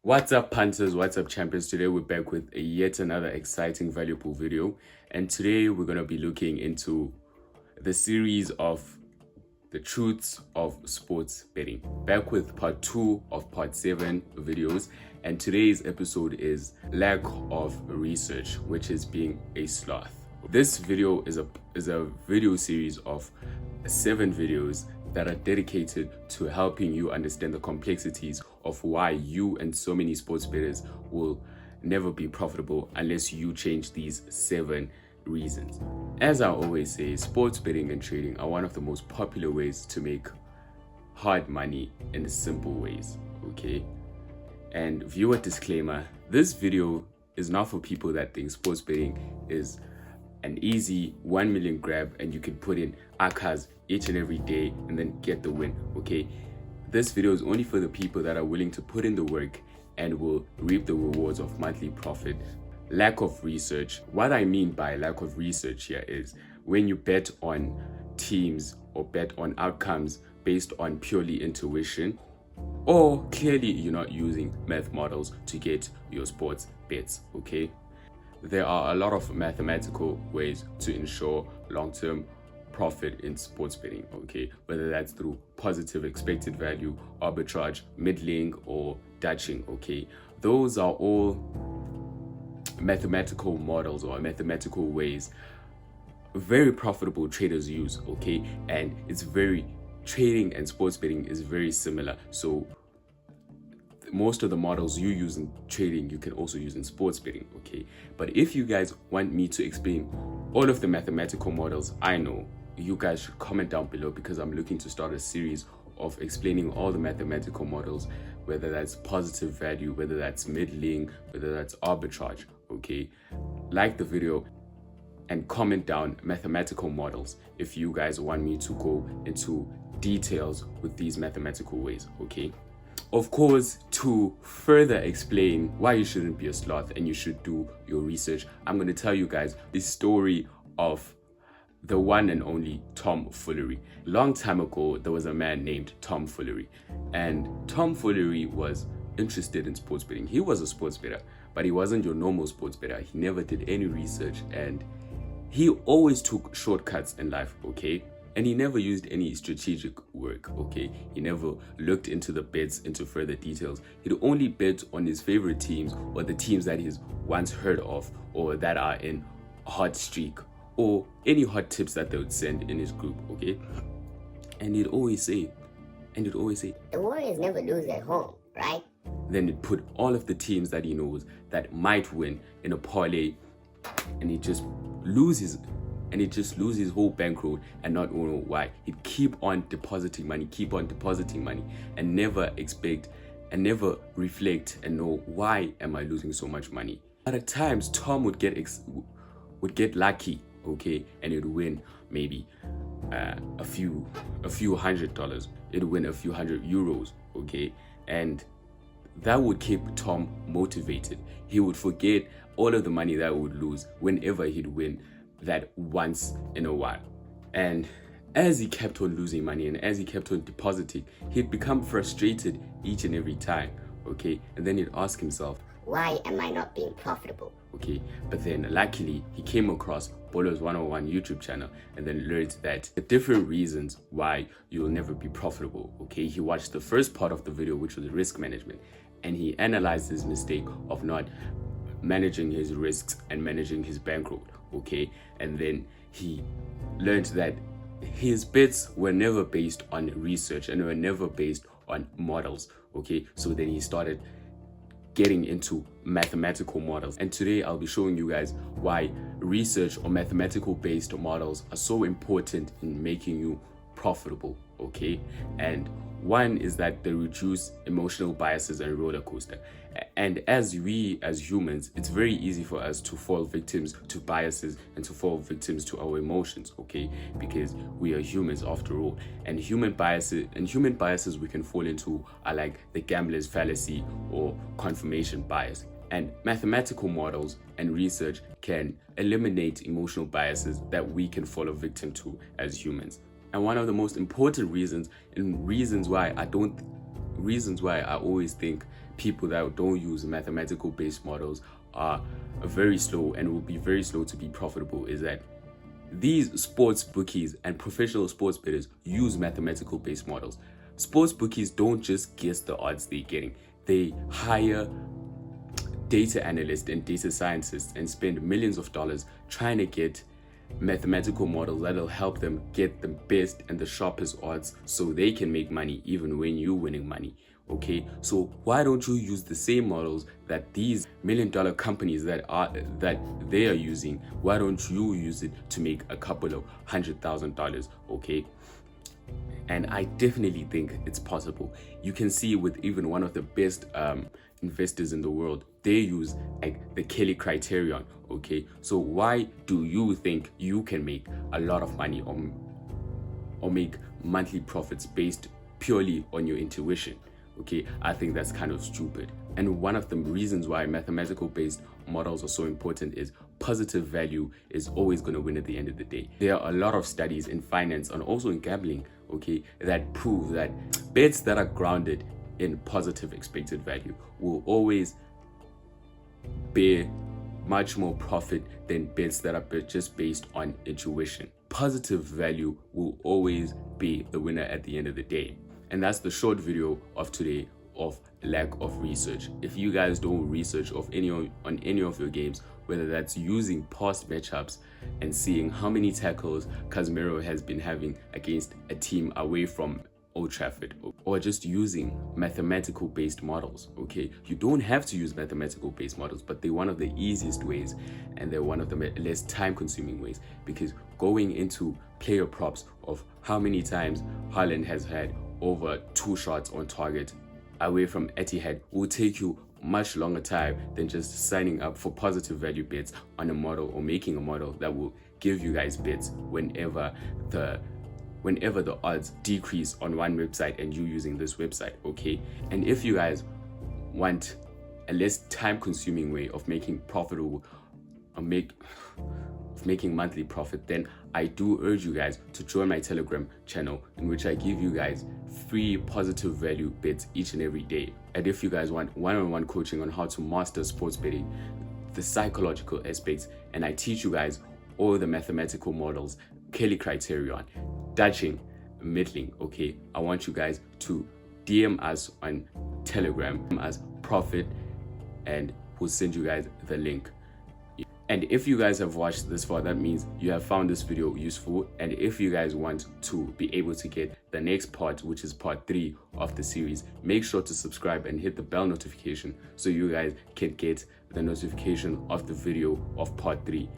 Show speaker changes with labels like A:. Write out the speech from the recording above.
A: What's up, punters? What's up, champions? Today we're back with yet another exciting, valuable video, and today we're going to be looking into the series of the truths of sports betting. Back with part 2 of part 7 videos, and today's episode is lack of research, which is being a sloth. This video is a video series of 7 videos that are dedicated to helping you understand the complexities of why you and so many sports bettors will never be profitable unless you change these 7 reasons. As I always say, sports betting and trading are one of the most popular ways to make hard money in simple ways, okay? And viewer disclaimer, this video is not for people that think sports betting is an easy 1 million grab and you can put in ACAs each and every day and then get the win, okay? This video is only for the people that are willing to put in the work and will reap the rewards of monthly profit. Lack of research. What I mean by lack of research here is when you bet on teams or bet on outcomes based on purely intuition, or clearly you're not using math models to get your sports bets, okay? There are a lot of mathematical ways to ensure long-term profit in sports betting, okay? Whether that's through positive expected value, arbitrage, middling, or Dutching, okay? Those are all mathematical models or mathematical ways very profitable traders use, okay? And trading and sports betting is very similar. So most of the models you use in trading, you can also use in sports betting, okay? But if you guys want me to explain all of the mathematical models I know, you guys should comment down below, because I'm looking to start a series of explaining all the mathematical models, whether that's positive value, whether that's middling, whether that's arbitrage, okay? Like the video and comment down mathematical models if you guys want me to go into details with these mathematical ways, okay? Of course, to further explain why you shouldn't be a sloth and you should do your research, I'm going to tell you guys the story of the one and only Tom Foolery. Long time ago, there was a man named Tom Foolery, and Tom Foolery was interested in sports betting. He was a sports bettor, but he wasn't your normal sports bettor. He never did any research, and he always took shortcuts in life, okay? And he never used any strategic work, okay? He never looked into the bets, into further details. He'd only bet on his favorite teams, or the teams that he's once heard of, or that are in a hot streak, or any hot tips that they would send in his group, okay? And he'd always say,
B: the Warriors never lose at home, right?
A: Then he'd put all of the teams that he knows that might win in a parlay, and he'd just lose his whole bankroll and not know why. He'd keep on depositing money, and never expect and never reflect and know, why am I losing so much money? But at times, Tom would get lucky, okay, and he'd win maybe a few $100s. It'd win a few €100, okay, and that would keep Tom motivated. He would forget all of the money that he would lose whenever he'd win that once in a while. And as he kept on losing money and as he kept on depositing, he'd become frustrated each and every time, okay? And then he'd ask himself,
B: why am I not being profitable?
A: Okay, but then luckily he came across Bolo's 101 YouTube channel and then learned that the different reasons why you'll never be profitable, okay? He watched the first part of the video, which was risk management, and he analyzed his mistake of not managing his risks and managing his bankroll, okay? And then he learned that his bets were never based on research and were never based on models, okay? So then he started getting into mathematical models, and today I'll be showing you guys why research or mathematical based models are so important in making you profitable, okay? And one is that they reduce emotional biases and roller coaster. And as humans, it's very easy for us to fall victims to biases and to fall victims to our emotions, okay? Because we are humans after all. And human biases we can fall into are like the gambler's fallacy or confirmation bias. And mathematical models and research can eliminate emotional biases that we can fall a victim to as humans. And one of the most important reasons why I always think people that don't use mathematical based models are very slow and will be very slow to be profitable is that these sports bookies and professional sports bettors use mathematical based models. Sports bookies don't just guess the odds they're getting. They hire data analysts and data scientists and spend millions of dollars trying to get mathematical models that'll help them get the best and the sharpest odds so they can make money even when you're winning money. Okay, so why don't you use the same models that these million-dollar companies that they are using? Why don't you use it to make a couple of $100,000? Okay, and I definitely think it's possible. You can see with even one of the best investors in the world, they use like the Kelly criterion. Okay, so why do you think you can make a lot of money or make monthly profits based purely on your intuition? Okay, I think that's kind of stupid. And one of the reasons why mathematical based models are so important is positive value is always going to win at the end of the day. There are a lot of studies in finance and also in gambling, okay, that prove that bets that are grounded in positive expected value will always bear much more profit than bets that are just based on intuition. Positive value will always be the winner at the end of the day. And that's the short video of today of lack of research. If you guys don't research on any of your games, whether that's using past matchups and seeing how many tackles Casemiro has been having against a team away from Old Trafford, or just using mathematical based models, okay? You don't have to use mathematical based models, but they're one of the easiest ways and they're one of the less time consuming ways, because going into player props of how many times Haaland has had over 2 shots on target away from Etihad will take you much longer time than just signing up for positive value bets on a model or making a model that will give you guys bets whenever the odds decrease on one website and you using this website, okay? And if you guys want a less time consuming way of making profitable or making monthly profit, then I do urge you guys to join my Telegram channel, in which I give you guys free positive value bets each and every day. And if you guys want one-on-one coaching on how to master sports betting, the psychological aspects, and I teach you guys all the mathematical models, Kelly criterion, Dutching, middling, okay? I want you guys to DM us on Telegram as Profit, and we'll send you guys the link. And if you guys have watched this far, that means you have found this video useful. And if you guys want to be able to get the next part, which is part 3 of the series, make sure to subscribe and hit the bell notification so you guys can get the notification of the video of part 3.